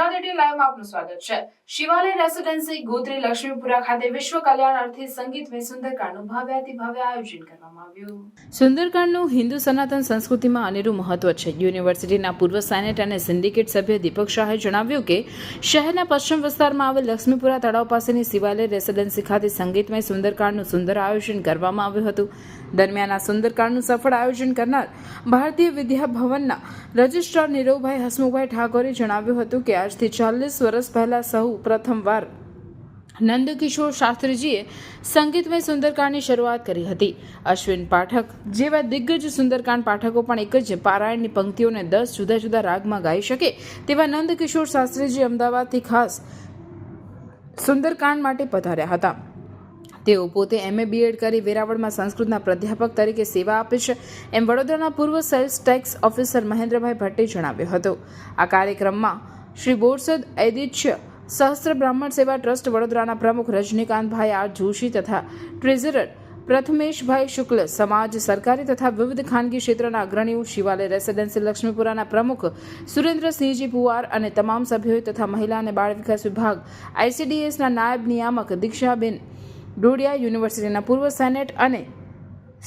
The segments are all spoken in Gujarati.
ગુજરાત એટી લાઈવમાં આપનું સ્વાગત છે। શિવાલય રેસિડેન્સી ગોત્રી લક્ષ્મીપુરા ખાતે વિશ્વ કલ્યાણાર્થે સંગીતમય સુંદરકાંડનું ભવ્યાતિભવ્ય આયોજન કરવામાં આવ્યું। સુંદરકાંડનું હિન્દુ સનાતન સંસ્કૃતિમાં અનેરું મહત્વ છે। યુનિવર્સિટીના પૂર્વ સેનેટ અને સિન્ડિકેટ સભ્ય દીપક શાહે જણાવ્યું કે શહેરના પશ્ચિમ વિસ્તારમાં આવેલ લક્ષ્મીપુરા તળાવ પાસેની શિવાલય રેસિડેન્સી ખાતે સંગીતમય સુંદરકાંડનું સુંદર આયોજન કરવામાં આવ્યું હતું। દરમિયાન આ સુંદરકાંડનું સફળ આયોજન કરનાર ભારતીય વિદ્યા ભવનના રજિસ્ટ્રાર નીરવભાઈ હસમુખભાઈ ઠાકોરે જણાવ્યું હતું કે આજથી 40 વર્ષ પહેલા સૌ પ્રથમવાર નંદકિશોર શાસ્ત્રીજીએ સંગીતમય સુંદરકાંડની શરૂઆત કરી હતી। અશ્વિન પાઠક જેવા દિગ્ગજ સુંદરકાંડ પાઠકો પણ એક જ પારાયણની પંક્તિઓને 10 જુદા જુદા રાગમાં ગાઈ શકે તેવા નંદકિશોર શાસ્ત્રીજી અમદાવાદથી ખાસ સુંદરકાંડ માટે પધાર્યા હતા। તેઓ પોતે MA BEd કરી વેરાવળમાં સંસ્કૃતના પ્રાધ્યાપક તરીકે સેવા આપે છે એમ વડોદરાના પૂર્વ સેલ્સ ટેક્સ ઓફિસર મહેન્દ્રભાઈ ભટ્ટે જણાવ્યું હતું। આ કાર્યક્રમમાં શ્રી બોરસદ ઐદિત્ય સહસ્ત્ર બ્રાહ્મણ સેવા ટ્રસ્ટ વડોદરાના પ્રમુખ રજનીકાંતભાઈ આર જોશી તથા ટ્રેઝરર પ્રથમેશભાઈ શુક્લ, સમાજ, સરકારી તથા વિવિધ ખાનગી ક્ષેત્રના અગ્રણીઓ, શિવાલય રેસિડેન્સી લક્ષ્મીપુરાના પ્રમુખ સુરેન્દ્રસિંહજી પુવાર અને તમામ સભ્યોએ તથા મહિલા અને બાળ વિકાસ વિભાગ ICDSના નાયબ નિયામક દીક્ષાબેન ડોડિયા, યુનિવર્સિટીના પૂર્વ સેનેટ અને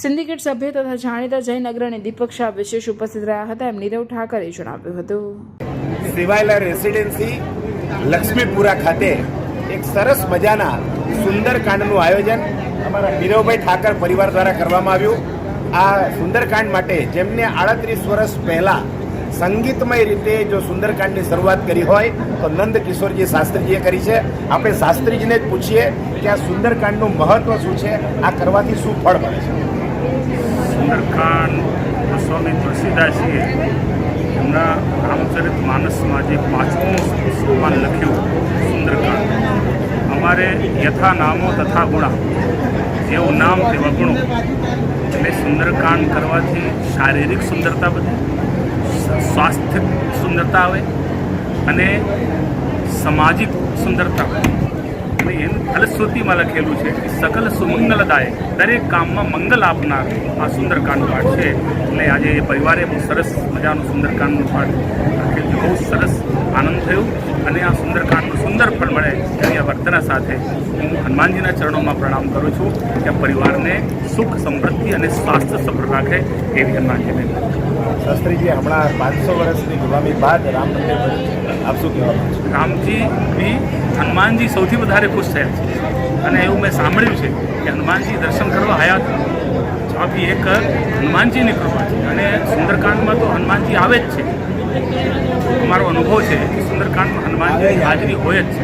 સિન્ડિકેટ સભ્ય તથા જાણીતા જૈન અગ્રણી દીપક શાહ વિશેષ ઉપસ્થિત રહ્યા હતા એમ નીરવ ઠાકરે જણાવ્યું હતું। શિવાલય રેસિડેન્સી લક્ષ્મીપુરા ખાતે એક સરસ મજાના સુંદરકાંડનું આયોજન અમારા નીરવભાઈ ઠાકર પરિવાર દ્વારા કરવામાં આવ્યું। આ સુંદરકાંડ માટે જેમને 38 વર્ષ પહેલાં સંગીતમય રીતે જો સુંદરકાંડની શરૂઆત કરી હોય તો નંદ કિશોરજી શાસ્ત્રીજીએ કરી છે। આપણે શાસ્ત્રીજીને જ પૂછીએ કે આ સુંદરકાંડનું મહત્વ શું છે, આ કરવાથી શું ફળ મળે છે? સુંદરકાંડ સ્વામી તુલસીદાસજીએ એમના રામચરિત માનસમાં જે 5મું સોપાન લખ્યું સુંદરકાંડ, અમારે યથા નામો તથા ગુણા, જેવું નામ તેવા ગુણો, એટલે સુંદરકાંડ કરવાથી શારીરિક સુંદરતા વધે, સ્વાસ્થ્ય સુંદરતા આવે અને સામાજિક સુંદરતા આવે। અને એનું ફલશ્રુતિમાં લખેલું છે કે સકલ સુમંગલદાયક, દરેક કામમાં મંગલ આપનાર આ સુંદરકાંડ પાઠ છે। એટલે આજે એ પરિવારે બહુ સરસ મજાનું સુંદરકાંડનું પાઠ રાખેલું, બહુ સરસ આનંદ થયો અને આ સુંદરકાંડનું સુંદર ફળ મળે એવી વર્તના સાથે હું હનુમાનજીના ચરણોમાં પ્રણામ કરું છું કે પરિવારને સુખ, સમૃદ્ધિ અને સ્વાસ્થ્ય સફળ રાખે એવી હનુમાનજીને। શાસ્ત્રીજી, હમણાં 500 વર્ષની ગુલામી બાદ રામ મંદિર બન્યું છે, આપ શું કહેવા માંગો છો? રામજી બી હનુમાનજી સૌથી વધારે ખુશ થયા છે અને એવું મેં સાંભળ્યું છે કે હનુમાનજી દર્શન કરવા આવ્યા હતા। આ બી એક હનુમાનજીની કૃપા છે અને સુંદરકાંડમાં તો હનુમાનજી આવે જ છે। અમારો અનુભવ છે કે સુંદરકાંડમાં હનુમાનજીની હાજરી હોય જ છે।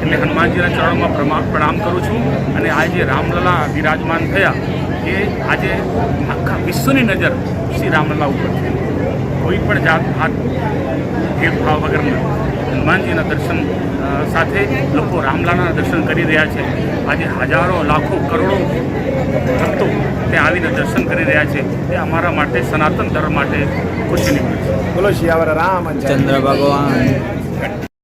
એટલે હનુમાનજીના ચરણોમાં પ્રણામ કરું છું અને આજે રામલલા વિરાજમાન થયા એ આજે આખા વિશ્વની નજર શ્રી રામલલા ઉપર છે। કોઈ પણ જાત હાથ ભેદભાવ વગરના હનુમાનજીના દર્શન સાથે લોકો રામલાલાના દર્શન કરી રહ્યા છે। આજે હજારો, લાખો, કરોડો ભક્તો ત્યાં આવીને દર્શન કરી રહ્યા છે। એ અમારા માટે, સનાતન ધર્મ માટે ખુશીની વાત છે। બોલો શિયાવર રામચંદ્ર ચંદ્ર ભગવાન